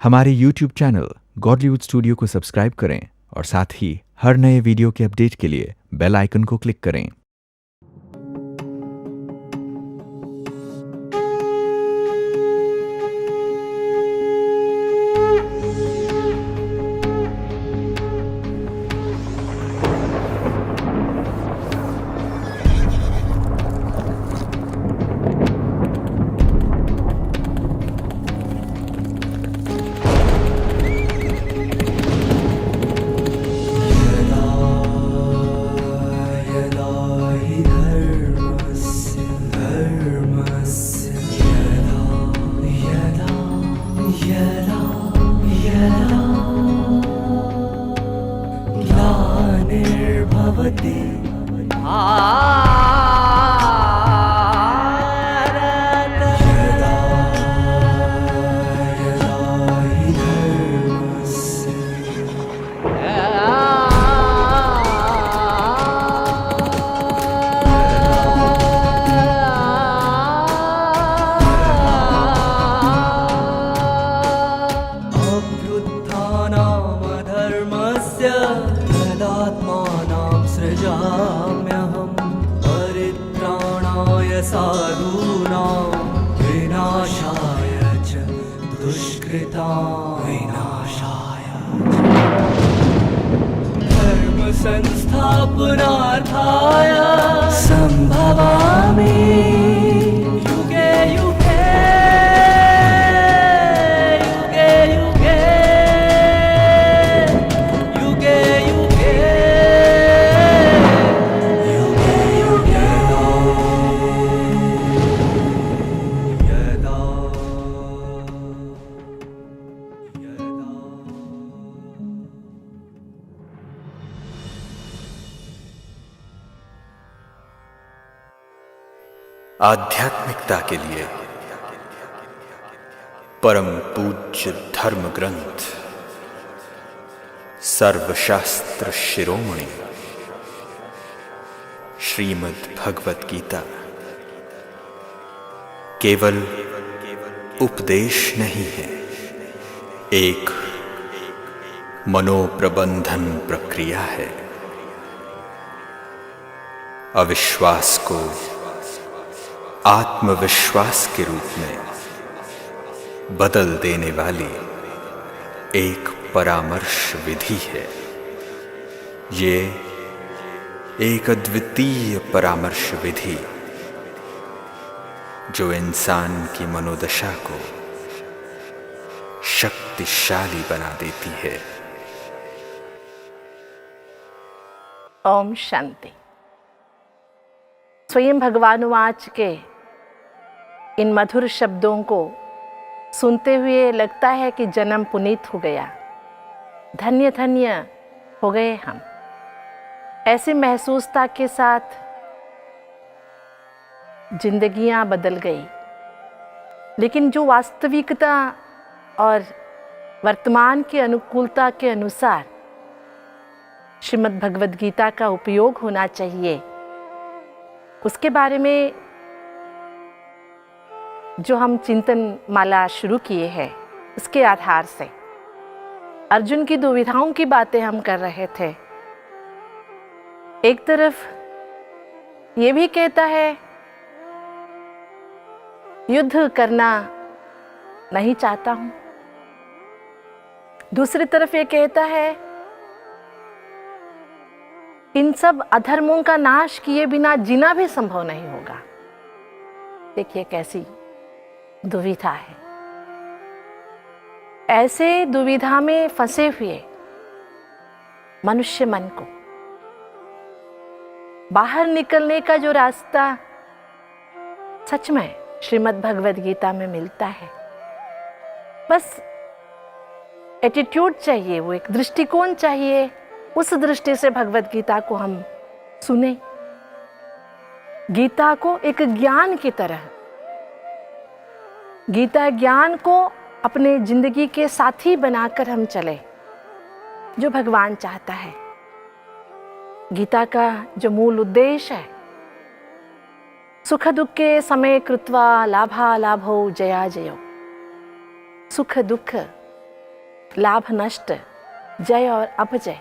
हमारे YouTube channel Godlywood studio को subscribe करें और साथ ही हर नए वीडियो के अपडेट के लिए बेल आइकन को क्लिक करें। ग्लानिर्भवति अभ्युत्थानामधर्मस्य तदात्मानं सृजाम्यहं परित्राणाय साधूनां विनाशाय च दुष्कृतां विनाशाय धर्म संस्थापनार्थाय संभवामि युगे युगे युगे युगे युगे युगे युगे यदा आध्यात्मिकता के लिए परम पूज्य धर्म ग्रंथ सर्वशास्त्र शिरोमणि श्रीमद् भगवत गीता केवल उपदेश नहीं है, एक मनोप्रबंधन प्रक्रिया है। अविश्वास को आत्मविश्वास के रूप में बदल देने वाली एक परामर्श विधि है। ये एक अद्वितीय परामर्श विधि जो इंसान की मनोदशा को शक्तिशाली बना देती है। ओम शांति। स्वयं भगवान वाच के इन मधुर शब्दों को सुनते हुए लगता है कि जन्म पुनीत हो गया, धन्य धन्य हो गए हम। ऐसी महसूसता के साथ जिंदगियां बदल गई। लेकिन जो वास्तविकता और वर्तमान की अनुकूलता के अनुसार श्रीमद् भगवद गीता का उपयोग होना चाहिए, उसके बारे में जो हम चिंतन माला शुरू किए हैं, उसके आधार से अर्जुन की दुविधाओं की बातें हम कर रहे थे। एक तरफ ये भी कहता है युद्ध करना नहीं चाहता हूं, दूसरी तरफ ये कहता है इन सब अधर्मों का नाश किए बिना जीना भी संभव नहीं होगा। देखिए कैसी दुविधा है। ऐसे दुविधा में फंसे हुए मनुष्य मन को बाहर निकलने का जो रास्ता सच में श्रीमद् भगवद गीता में मिलता है। बस एटीट्यूड चाहिए, वो एक दृष्टिकोण चाहिए। उस दृष्टि से भगवद गीता को हम सुने, गीता को एक ज्ञान की तरह, गीता ज्ञान को अपने जिंदगी के साथी बनाकर हम चले, जो भगवान चाहता है। गीता का जो मूल उद्देश्य है, सुख दुखे समे कृत्वा लाभा लाभो जया जयो। सुख दुख लाभ नष्ट, जय और अपजय,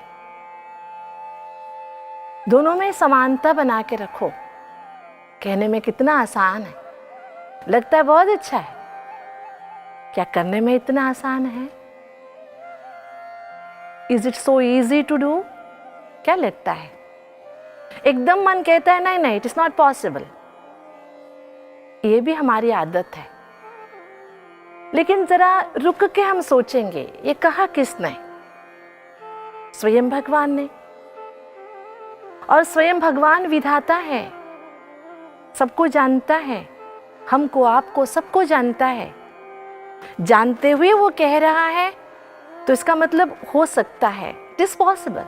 दोनों में समानता बना के रखो। कहने में कितना आसान है, लगता है बहुत अच्छा है, क्या करने में इतना आसान है? Is it so easy to do? क्या लगता है? एकदम मन कहता है नहीं नहीं, इट इज नॉट पॉसिबल। ये भी हमारी आदत है। लेकिन जरा रुक के हम सोचेंगे, ये कहा किसने? स्वयं भगवान ने। और स्वयं भगवान विधाता है, सबको जानता है, हमको आपको सबको जानता है। जानते हुए वो कह रहा है तो इसका मतलब हो सकता है, इट इज पॉसिबल।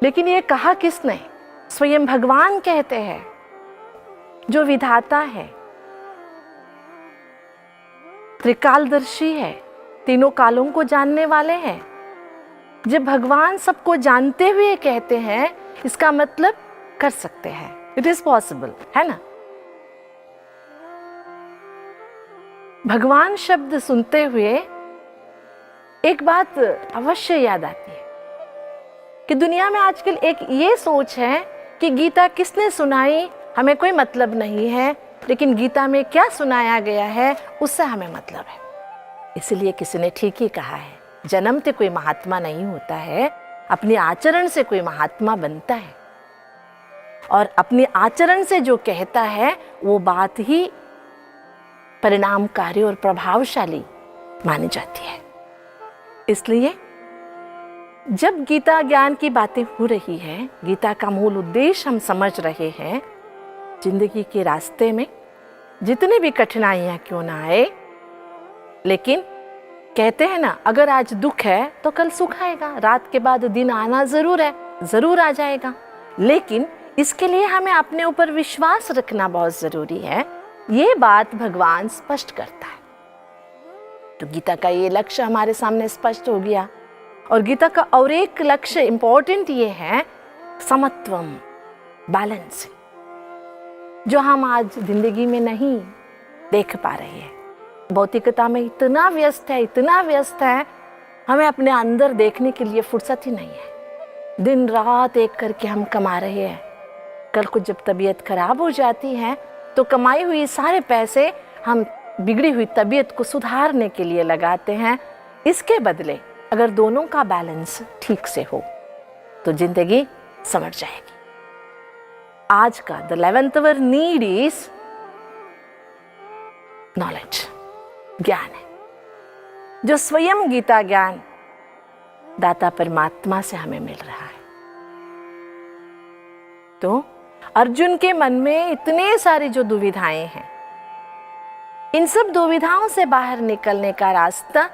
लेकिन ये कहा किसने? स्वयं भगवान कहते हैं, जो विधाता है, त्रिकालदर्शी है, तीनों कालों को जानने वाले हैं। जब भगवान सबको जानते हुए कहते हैं, इसका मतलब कर सकते हैं, इट इज पॉसिबल, है ना? भगवान शब्द सुनते हुए एक बात अवश्य याद आती है कि दुनिया में आजकल एक ये सोच है कि गीता किसने सुनाई हमें कोई मतलब नहीं है, लेकिन गीता में क्या सुनाया गया है उससे हमें मतलब है। इसलिए किसी ने ठीक ही कहा है, जन्म से कोई महात्मा नहीं होता है, अपने आचरण से कोई महात्मा बनता है। और अपने आचरण से जो कहता है वो बात ही परिणामकारी और प्रभावशाली मानी जाती है। इसलिए जब गीता ज्ञान की बातें हो रही है, गीता का मूल उद्देश्य हम समझ रहे हैं, जिंदगी के रास्ते में जितनी भी कठिनाइयां क्यों ना आए, लेकिन कहते हैं ना, अगर आज दुख है तो कल सुख आएगा, रात के बाद दिन आना जरूर है, जरूर आ जाएगा। लेकिन इसके लिए हमें अपने ऊपर विश्वास रखना बहुत जरूरी है। ये बात भगवान स्पष्ट करता है। तो गीता का ये लक्ष्य हमारे सामने स्पष्ट हो गया। और गीता का और एक लक्ष्य इंपॉर्टेंट ये है, समत्वम, बैलेंस, जो हम आज जिंदगी में नहीं देख पा रहे हैं। भौतिकता में इतना व्यस्त है, हमें अपने अंदर देखने के लिए फुर्सत ही नहीं है। दिन रात एक करके हम कमा रहे हैं। कल को जब तबीयत खराब हो जाती है तो कमाई हुई सारे पैसे हम बिगड़ी हुई तबीयत को सुधारने के लिए लगाते हैं। इसके बदले अगर दोनों का बैलेंस ठीक से हो तो जिंदगी समझ जाएगी। आज का the 11th hour need is knowledge, ज्ञान है, जो स्वयं गीता ज्ञान दाता परमात्मा से हमें मिल रहा है। तो अर्जुन के मन में इतने सारी जो दुविधाएं हैं, इन सब दुविधाओं से बाहर निकलने का रास्ता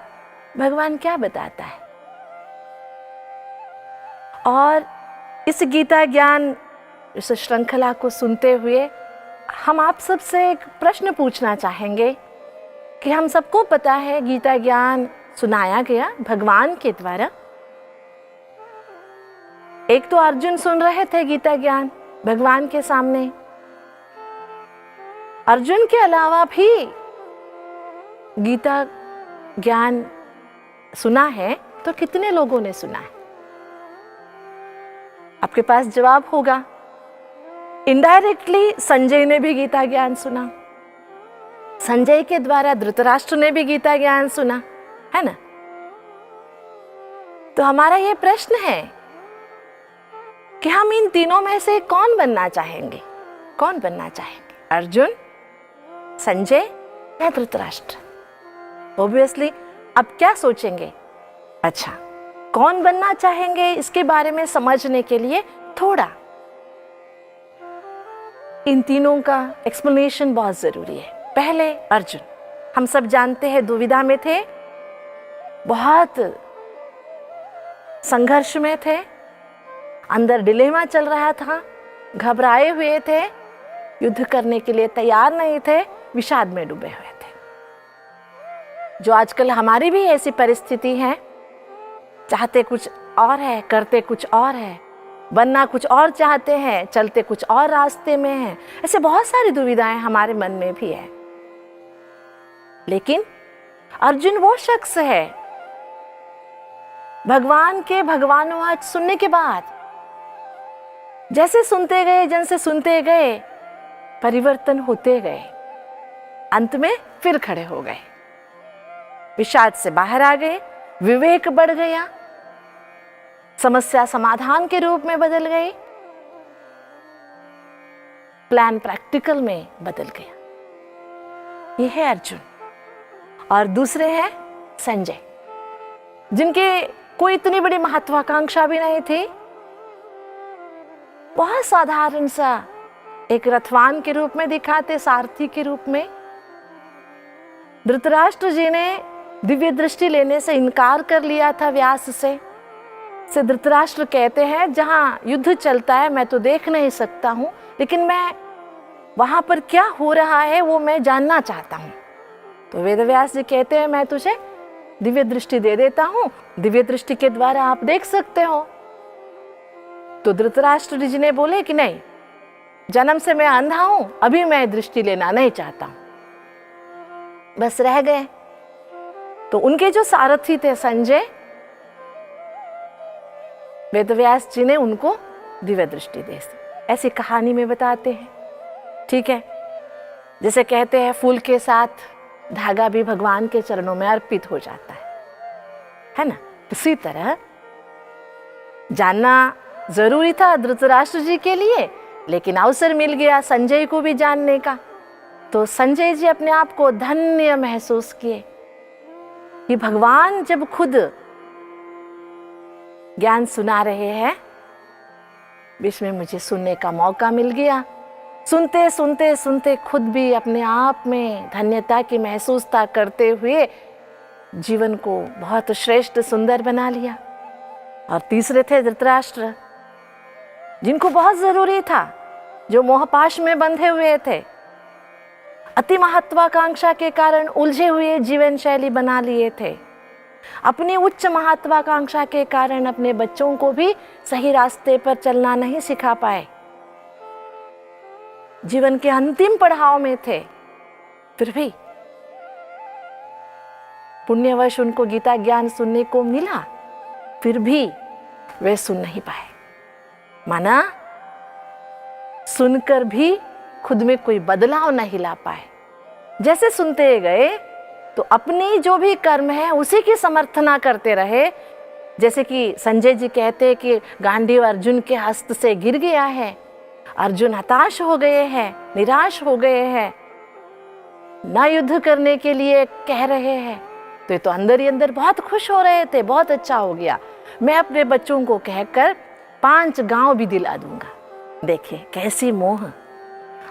भगवान क्या बताता है? और इस गीता ज्ञान, इस श्रृंखला को सुनते हुए हम आप सबसे एक प्रश्न पूछना चाहेंगे कि हम सबको पता है गीता ज्ञान सुनाया गया भगवान के द्वारा। एक तो अर्जुन सुन रहे थे गीता ज्ञान भगवान के सामने। अर्जुन के अलावा भी गीता ज्ञान सुना है तो कितने लोगों ने सुना है? आपके पास जवाब होगा। इनडायरेक्टली संजय ने भी गीता ज्ञान सुना, संजय के द्वारा धृतराष्ट्र ने भी गीता ज्ञान सुना, है ना? तो हमारा यह प्रश्न है कि हम इन तीनों में से कौन बनना चाहेंगे? कौन बनना चाहेंगे? अर्जुन, संजय या धृतराष्ट्र? ऑब्वियसली अब क्या सोचेंगे? अच्छा, कौन बनना चाहेंगे इसके बारे में समझने के लिए थोड़ा इन तीनों का एक्सप्लेनेशन बहुत जरूरी है। पहले अर्जुन, हम सब जानते हैं दुविधा में थे, बहुत संघर्ष में थे, अंदर डिलेमा चल रहा था, घबराए हुए थे, युद्ध करने के लिए तैयार नहीं थे, विषाद में डूबे हुए थे। जो आजकल हमारी भी ऐसी परिस्थिति है, चाहते कुछ और है, करते कुछ और है, बनना कुछ और चाहते हैं, चलते कुछ और रास्ते में हैं। ऐसे बहुत सारी दुविधाएं हमारे मन में भी है। लेकिन अर्जुन वो शख्स है भगवान के भगवानुवाच सुनने के बाद जैसे सुनते गए, जन से सुनते गए, परिवर्तन होते गए, अंत में फिर खड़े हो गए, विषाद से बाहर आ गए, विवेक बढ़ गया, समस्या समाधान के रूप में बदल गई, प्लान प्रैक्टिकल में बदल गया। ये है अर्जुन। और दूसरे हैं संजय, जिनके कोई इतनी बड़ी महत्वाकांक्षा भी नहीं थी, बहुत साधारण सा एक रथवान के रूप में दिखाते, सारथी के रूप में। धृतराष्ट्र जी ने दिव्य दृष्टि लेने से इनकार कर लिया था व्यास से धृतराष्ट्र कहते हैं, जहां युद्ध चलता है मैं तो देख नहीं सकता हूं, लेकिन मैं वहां पर क्या हो रहा है वो मैं जानना चाहता हूं। तो वेदव्यास जी कहते हैं, मैं तुझे दिव्य दृष्टि दे देता हूं, दिव्य दृष्टि के द्वारा आप देख सकते हो। तो धृतराष्ट्र जी ने बोले कि नहीं, जन्म से मैं अंधा हूं, अभी मैं दृष्टि लेना नहीं चाहता हूं, बस रह गए। तो उनके जो सारथी थे संजय, वेदव्यास जी ने उनको दिव्य दृष्टि दे दी। ऐसी कहानी में बताते हैं, ठीक है। जैसे कहते हैं फूल के साथ धागा भी भगवान के चरणों में अर्पित हो जाता है ना। उसी तरह जानना जरूरी था धृतराष्ट्र जी के लिए, लेकिन अवसर मिल गया संजय को भी जानने का। तो संजय जी अपने आप को धन्य महसूस किए कि भगवान जब खुद ज्ञान सुना रहे हैं, बीच में मुझे सुनने का मौका मिल गया। सुनते सुनते सुनते खुद भी अपने आप में धन्यता की महसूसता करते हुए जीवन को बहुत श्रेष्ठ सुंदर बना लिया। और तीसरे थे धृतराष्ट्र, जिनको बहुत जरूरी था, जो मोहपाश में बंधे हुए थे, अति महत्वाकांक्षा के कारण उलझे हुए जीवन शैली बना लिए थे, अपनी उच्च महत्वाकांक्षा के कारण अपने बच्चों को भी सही रास्ते पर चलना नहीं सिखा पाए, जीवन के अंतिम पड़ाव में थे। फिर भी पुण्यवश उनको गीता ज्ञान सुनने को मिला, फिर भी वे सुन नहीं पाए। माना सुनकर भी खुद में कोई बदलाव नहीं ला पाए। जैसे सुनते गए तो अपनी जो भी कर्म है उसी की समर्थना करते रहे। जैसे कि संजय जी कहते कि गांडीव अर्जुन के हस्त से गिर गया है, अर्जुन हताश हो गए हैं, निराश हो गए हैं, ना युद्ध करने के लिए कह रहे हैं, तो ये तो अंदर ही अंदर बहुत खुश हो रहे थे, बहुत अच्छा हो गया, मैं अपने बच्चों को कहकर 5 गांव भी दिला दूंगा। देखिए कैसी मोह,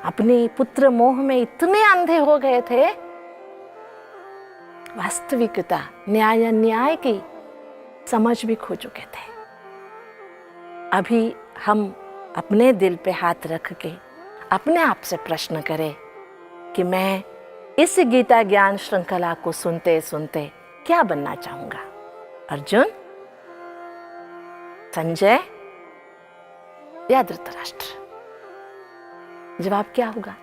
अपने पुत्र मोह में इतने अंधे हो गए थे, वास्तविकता न्याय अन्याय की समझ भी खो चुके थे। अभी हम अपने दिल पे हाथ रख के अपने आप से प्रश्न करें कि मैं इस गीता ज्ञान श्रृंखला को सुनते सुनते क्या बनना चाहूंगा, अर्जुन, संजय या धृतराष्ट्र? जवाब क्या होगा?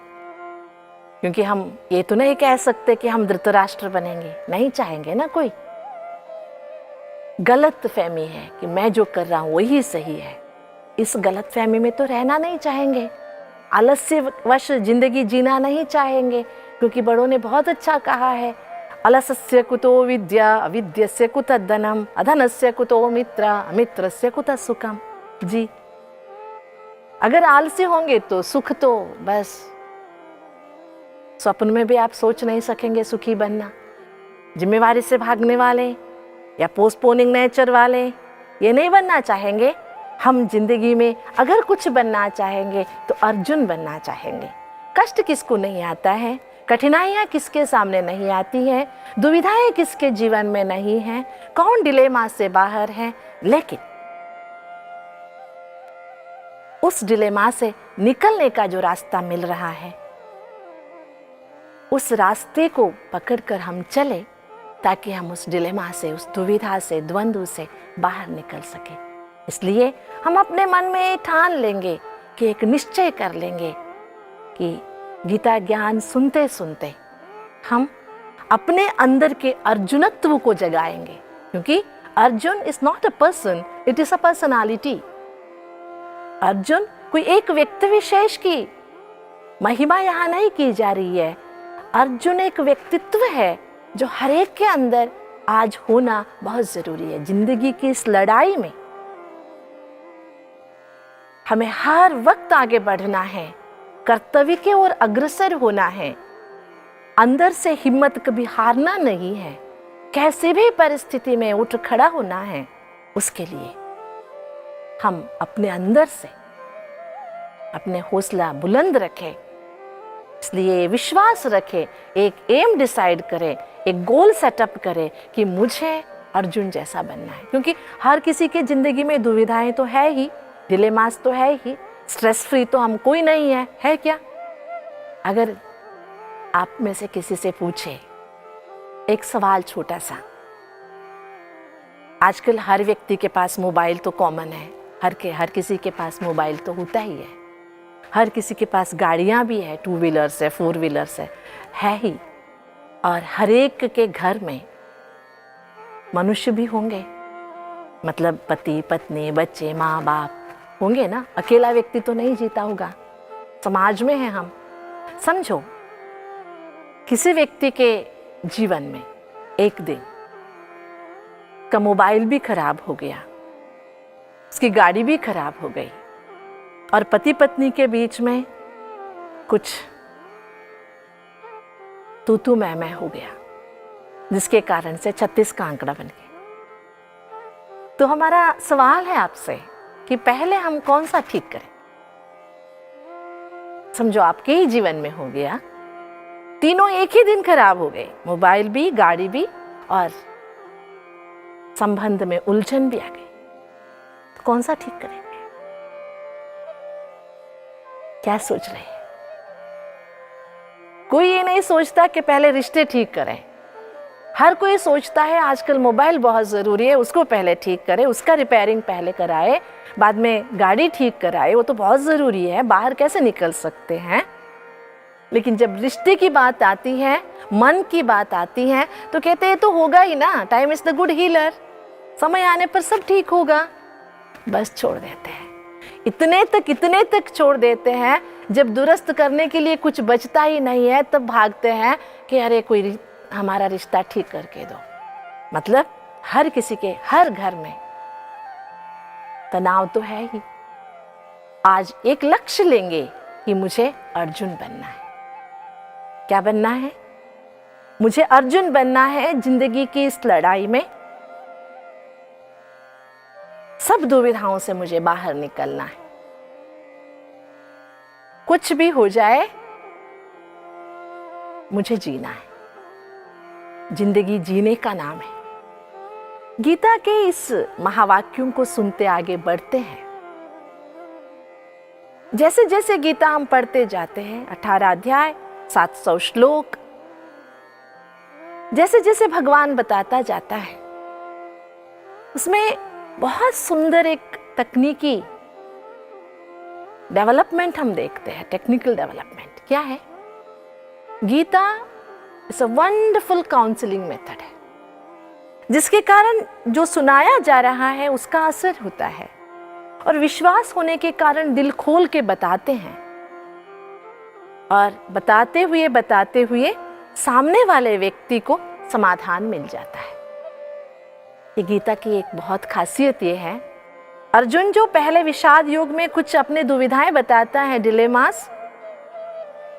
क्योंकि हम ये तो नहीं कह सकते कि हम धृतराष्ट्र बनेंगे, नहीं चाहेंगे ना। कोई गलत फहमी है कि मैं जो कर रहा हूं वही सही है, इस गलत फहमी में तो रहना नहीं चाहेंगे, आलस्यवश जिंदगी जीना नहीं चाहेंगे। क्योंकि बड़ों ने बहुत अच्छा कहा है, अलसस्य कुतो विद्या, अविद्यस्य कुतः धनम, अधनस्य कुतो मित्र, अमित्रस्य कुतः सुखम। जी, अगर आलसी होंगे तो सुख तो बस स्वप्न में भी आप सोच नहीं सकेंगे सुखी बनना। जिम्मेवारी से भागने वाले या पोस्टपोनिंग नेचर वाले ये नहीं बनना चाहेंगे। हम जिंदगी में अगर कुछ बनना चाहेंगे तो अर्जुन बनना चाहेंगे। कष्ट किसको नहीं आता है, कठिनाइयां किसके सामने नहीं आती हैं, दुविधाएं किसके जीवन में नहीं हैं, कौन डिलेमा से बाहर है, लेकिन उस डिलेमा से निकलने का जो रास्ता मिल रहा है, उस रास्ते को पकड़कर हम चले ताकि हम उस डिलेमा से, उस दुविधा से, द्वंद्व से बाहर निकल सके। इसलिए हम अपने मन में ठान लेंगे कि एक निश्चय कर लेंगे कि गीता ज्ञान सुनते सुनते हम अपने अंदर के अर्जुनत्व को जगाएंगे। क्योंकि Arjun is not a person, it is a personality. Arjun कोई एक व्यक्ति विशेष की महिमा यहाँ नहीं की जा रही है। अर्जुन एक व्यक्तित्व है जो हर एक के अंदर आज होना बहुत जरूरी है। जिंदगी की इस लड़ाई में हमें हर वक्त आगे बढ़ना है, कर्तव्य की ओर अग्रसर होना है, अंदर से हिम्मत कभी हारना नहीं है, कैसी भी परिस्थिति में उठ खड़ा होना है। उसके लिए हम अपने अंदर से अपने हौसला बुलंद रखें, इसलिए विश्वास रखें, एक एम डिसाइड करें, एक गोल सेटअप करें कि मुझे अर्जुन जैसा बनना है। क्योंकि हर किसी के जिंदगी में दुविधाएं तो है ही, डिलेमास तो है ही, स्ट्रेस फ्री तो हम कोई नहीं है क्या? अगर आप में से किसी से पूछे एक सवाल छोटा सा, आजकल हर व्यक्ति के पास मोबाइल तो कॉमन है, हर किसी के पास मोबाइल तो होता ही है, हर किसी के पास गाड़ियां भी है, 2 व्हीलर्स है, 4 व्हीलर्स है ही, और हर एक के घर में मनुष्य भी होंगे, मतलब पति पत्नी बच्चे माँ बाप होंगे ना। अकेला व्यक्ति तो नहीं जीता होगा, समाज में है हम। समझो किसी व्यक्ति के जीवन में एक दिन का मोबाइल भी खराब हो गया, उसकी गाड़ी भी खराब हो गई, और पति पत्नी के बीच में कुछ तू मैं हो गया, जिसके कारण से 36 का आंकड़ा बन गया। तो हमारा सवाल है आपसे कि पहले हम कौन सा ठीक करें। समझो आपके ही जीवन में हो गया, तीनों एक ही दिन खराब हो गए, मोबाइल भी, गाड़ी भी, और संबंध में उलझन भी आ गई। तो कौन सा ठीक करेंगे? क्या सोच रहे हैं? कोई ये नहीं सोचता कि पहले रिश्ते ठीक करें। हर कोई सोचता है आजकल मोबाइल बहुत जरूरी है, उसको पहले ठीक करें, उसका रिपेयरिंग पहले कराए, बाद में गाड़ी ठीक कराए, वो तो बहुत जरूरी है, बाहर कैसे निकल सकते हैं। लेकिन जब रिश्ते की बात आती है, मन की बात आती है, तो कहते हैं तो होगा ही ना, time is the good healer, समय आने पर सब ठीक होगा। बस छोड़ देते हैं, इतने तक छोड़ देते हैं, जब दुरुस्त करने के लिए कुछ बचता ही नहीं है तब भागते हैं कि अरे कोई हमारा रिश्ता ठीक करके दो। मतलब हर किसी के हर घर में तनाव तो है ही। आज एक लक्ष्य लेंगे कि मुझे अर्जुन बनना है। क्या बनना है? मुझे अर्जुन बनना है जिंदगी की इस लड़ाई में। सब दुविधाओं से मुझे बाहर निकलना है। कुछ भी हो जाए मुझे जीना है। जिंदगी जीने का नाम है। गीता के इस महावाक्यों को सुनते आगे बढ़ते हैं। जैसे जैसे गीता हम पढ़ते जाते हैं, 18 अध्याय 700 श्लोक, जैसे जैसे भगवान बताता जाता है, उसमें बहुत सुंदर एक तकनीकी डेवलपमेंट हम देखते हैं। टेक्निकल डेवलपमेंट क्या है? Gita is a wonderful counselling method है, जिसके कारण जो सुनाया जा रहा है उसका असर होता है, और विश्वास होने के कारण दिल खोल के बताते हैं, और बताते हुए सामने वाले व्यक्ति को समाधान मिल जाता है। ये गीता की एक बहुत खासियत ये है। अर्जुन जो पहले विषाद योग में कुछ अपने दुविधाएं बताता है, डिलेमास,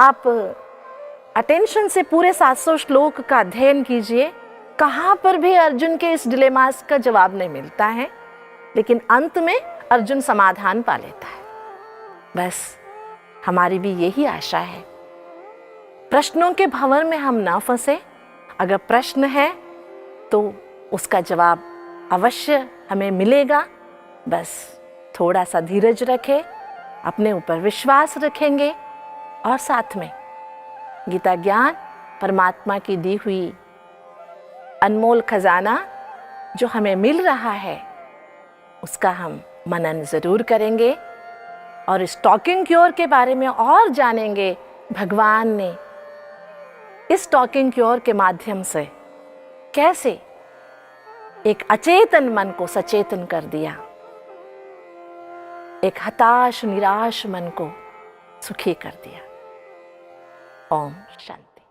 आप अटेंशन से पूरे 700 श्लोक का अध्ययन कीजिए, कहां पर भी अर्जुन के इस डिलेमास का जवाब नहीं मिलता है, लेकिन अंत में अर्जुन समाधान पा लेता है। बस हमारी भी यही आशा है, प्रश्नों के भंवर में हम ना फंसे। अगर प्रश्न है तो उसका जवाब अवश्य हमें मिलेगा। बस थोड़ा सा धीरज रखें, अपने ऊपर विश्वास रखेंगे, और साथ में गीता ज्ञान, परमात्मा की दी हुई अनमोल खजाना जो हमें मिल रहा है, उसका हम मनन जरूर करेंगे, और इस टॉकिंग क्योर के बारे में और जानेंगे। भगवान ने इस टॉकिंग क्योर के माध्यम से कैसे एक अचेतन मन को सचेतन कर दिया, एक हताश निराश मन को सुखी कर दिया। ओम शांति।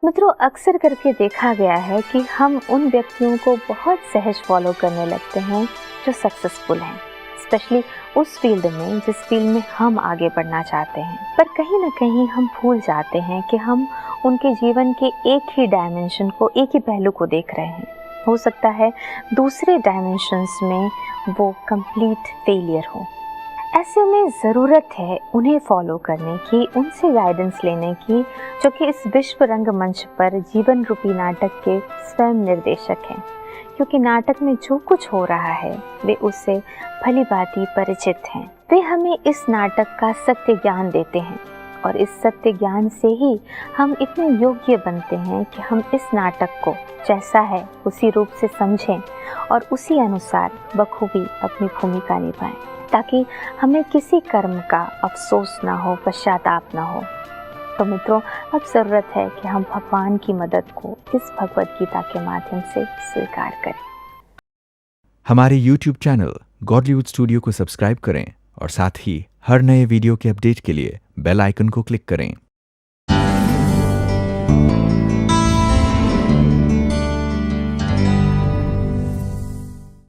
मित्रों, अक्सर करके देखा गया है कि हम उन व्यक्तियों को बहुत सहज फॉलो करने लगते हैं जो सक्सेसफुल हैं, स्पेशली उस फील्ड में जिस फील्ड में हम आगे बढ़ना चाहते हैं। पर कहीं ना कहीं हम भूल जाते हैं कि हम उनके जीवन के एक ही डायमेंशन को, एक ही पहलू को देख रहे हैं। हो सकता है दूसरे डायमेंशंस में वो कंप्लीट फेलियर हो। ऐसे में ज़रूरत है उन्हें फॉलो करने की, उनसे गाइडेंस लेने की, जो कि इस विश्व रंगमंच पर जीवन रूपी नाटक के स्वयं निर्देशक हैं। क्योंकि नाटक में जो कुछ हो रहा है वे उससे भली भांति परिचित हैं। वे हमें इस नाटक का सत्य ज्ञान देते हैं और इस सत्य ज्ञान से ही हम इतने योग्य बनते हैं कि हम इस नाटक को जैसा है उसी रूप से समझें और उसी अनुसार बखूबी अपनी भूमिका निभाएं, ताकि हमें किसी कर्म का अफसोस ना हो, पश्चाताप ना हो। तो मित्रों, अब ज़रूरत है कि हम भगवान की मदद को इस भगवद गीता के माध्यम से स्वीकार करें। हमारे YouTube चैनल गॉडलीवुड स्टूडियो को सब्सक्राइब करें और साथ ही हर नए वीडियो के अपडेट के लिए बेल आइकन को क्लिक करें।